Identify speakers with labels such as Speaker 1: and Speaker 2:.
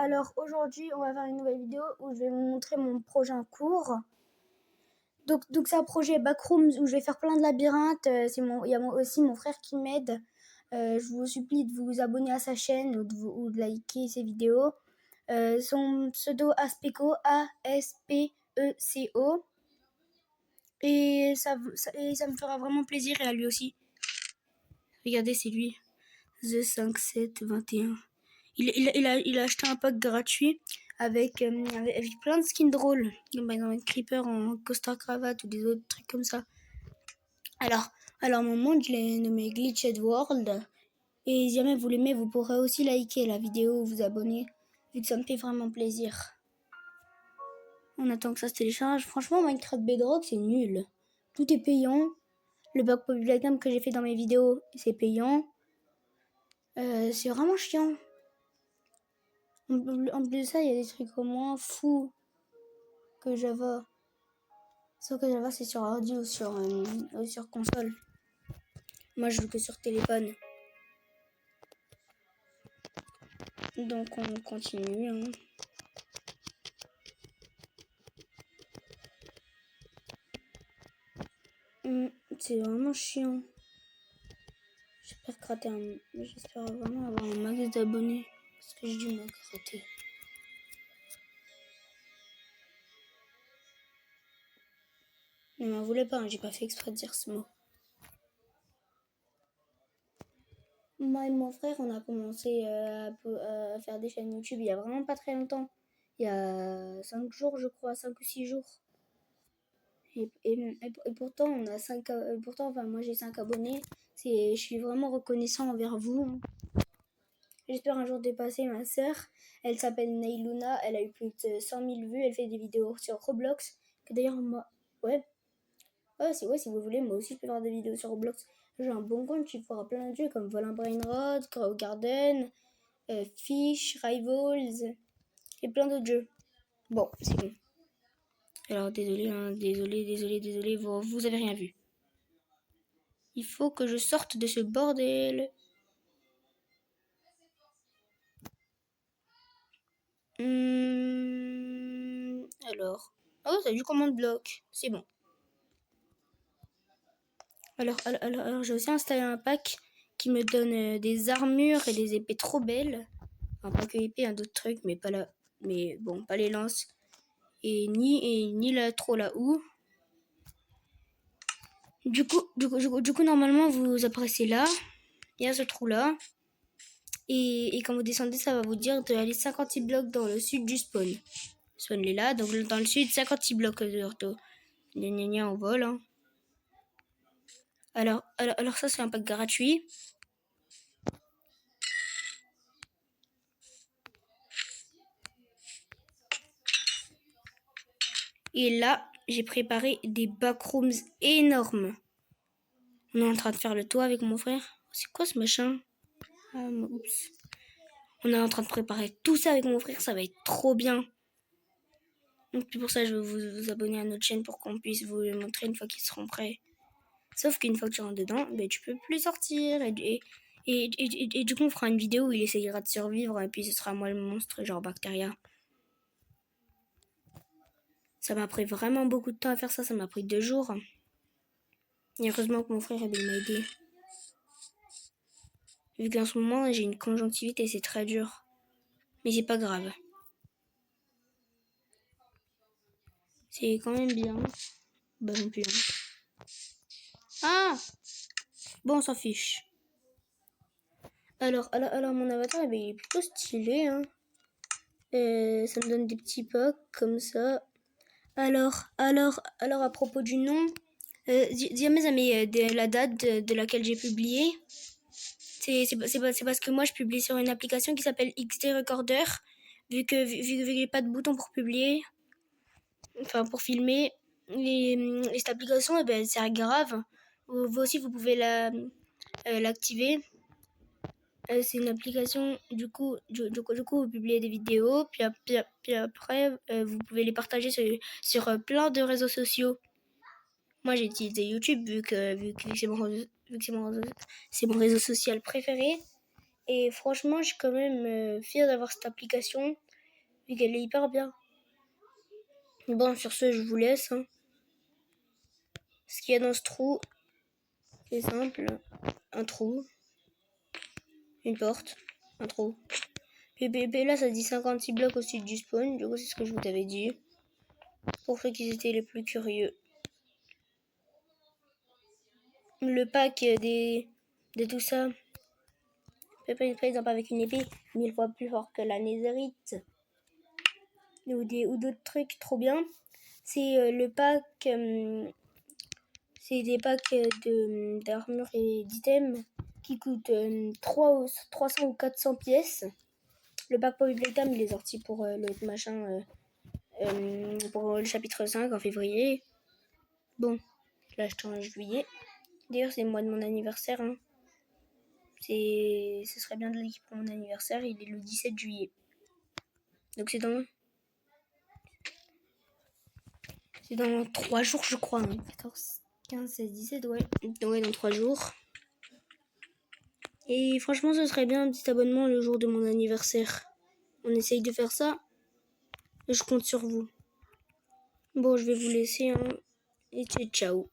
Speaker 1: Alors aujourd'hui, on va faire une nouvelle vidéo où je vais vous montrer mon prochain cours. Donc c'est un projet Backrooms où je vais faire plein de labyrinthes. Il y a aussi mon frère qui m'aide. Je vous supplie de vous abonner à sa chaîne ou de liker ses vidéos. Son pseudo Aspeko, A-S-P-E-C-O. Et ça me fera vraiment plaisir, et à lui aussi. Regardez, c'est lui. The 5721. Il a acheté un pack gratuit avec plein de skins drôles. Par exemple, un creeper en costard cravate ou des autres trucs comme ça. Alors mon monde, je l'ai nommé Glitched World. Et si jamais vous l'aimez, vous pourrez aussi liker la vidéo ou vous abonner, vu que ça me fait vraiment plaisir. On attend que ça se télécharge. Franchement, Minecraft Bedrock, c'est nul. Tout est payant. Le pack Populacam que j'ai fait dans mes vidéos, c'est payant. C'est vraiment chiant. En plus de ça, il y a des trucs au moins fous que Java. Sauf que Java, c'est sur ordi ou sur console. Moi, je joue que sur téléphone. Donc, on continue. Hein. C'est vraiment chiant. J'espère vraiment avoir un max d'abonnés. Parce que j'ai dû me gratter. Ne m'en voulez pas, hein, j'ai pas fait exprès de dire ce mot. Moi et mon frère, on a commencé à faire des chaînes YouTube il y a vraiment pas très longtemps. Il y a 5 jours, je crois, 5 ou 6 jours. Et pourtant, moi j'ai 5 abonnés. Je suis vraiment reconnaissant envers vous. J'espère un jour dépasser ma sœur. Elle s'appelle Neiluna. Elle a eu plus de 100 000 vues. Elle fait des vidéos sur Roblox. Que d'ailleurs, moi, si vous voulez, moi aussi je peux faire des vidéos sur Roblox. J'ai un bon compte qui fera plein de jeux comme Volin Brainrod, Grow Garden, Fish, Rivals et plein d'autres jeux. Bon, c'est bon. Alors désolé, vous avez rien vu. Il faut que je sorte de ce bordel. Alors. Oh, ça a du commande bloc. C'est bon. Alors j'ai aussi installé un pack qui me donne des armures et des épées trop belles. Enfin, pas que épées, d'autres trucs, mais pas là. Mais bon, pas les lances. Et ni là trop la houe. Du coup, normalement, vous apparaissez là. Il y a ce trou là. Et quand vous descendez, ça va vous dire d'aller 56 blocs dans le sud du spawn. Le spawn est là, donc dans le sud, 56 blocs de retour. Gna on vole. Hein. Alors ça, c'est un pack gratuit. Et là, j'ai préparé des backrooms énormes. On est en train de faire le toit avec mon frère. C'est quoi ce machin? Oups. On est en train de préparer tout ça avec mon frère. Ça va être trop bien. Donc c'est pour ça que je vais vous abonner à notre chaîne pour qu'on puisse vous le montrer une fois qu'ils seront prêts. Sauf qu'une fois que tu rentres dedans, tu peux plus sortir. Et du coup, on fera une vidéo où il essayera de survivre. Et puis ce sera moi le monstre, genre Bacteria. Ça m'a pris vraiment beaucoup de temps à faire ça. Ça m'a pris 2 jours. Et heureusement que mon frère m'a aidé. Vu qu'en ce moment, j'ai une conjonctivite et c'est très dur. Mais c'est pas grave. C'est quand même bien. Bah non plus. Hein. Ah! Bon, on s'en fiche. Alors mon avatar, il est plutôt stylé. Hein. Ça me donne des petits packs comme ça. Alors, à propos du nom, dis à mes amis la date de laquelle j'ai publié. C'est parce que moi, je publie sur une application qui s'appelle XD Recorder. Vu que j'ai pas de bouton pour publier, enfin pour filmer, et cette application, elle sert grave. Vous aussi, vous pouvez l'activer. C'est une application, du coup, vous publiez des vidéos, puis après, vous pouvez les partager sur plein de réseaux sociaux. Moi, j'ai utilisé YouTube vu que c'est mon réseau social préféré. Et franchement, je suis quand même fière d'avoir cette application. vu qu'elle est hyper bien. Bon, sur ce, je vous laisse. Hein. Ce qu'il y a dans ce trou, c'est simple. Un trou, une porte, un trou. Et là, ça dit 56 blocs au sud du spawn. Du coup, c'est ce que je vous avais dit. Pour ceux qui étaient les plus curieux. Le pack de tout ça. Par exemple, avec une épée 1000 fois plus fort que la netherite. Ou d'autres trucs trop bien. C'est le pack. C'est des packs d'armure et d'items qui coûtent 300 ou 400 pièces. Le pack Poppy Playtime, il est sorti pour le machin. Pour le chapitre 5 en février. Bon, je l'ai acheté en juillet. D'ailleurs, c'est le mois de mon anniversaire. Hein. Ce serait bien de l'équipe pour mon anniversaire. Il est le 17 juillet. Donc c'est dans 3 jours, je crois. Hein. 14, 15, 16, 17, ouais. Ouais, dans 3 jours. Et franchement, ce serait bien un petit abonnement le jour de mon anniversaire. On essaye de faire ça. Et je compte sur vous. Bon, je vais vous laisser. Hein, et ciao.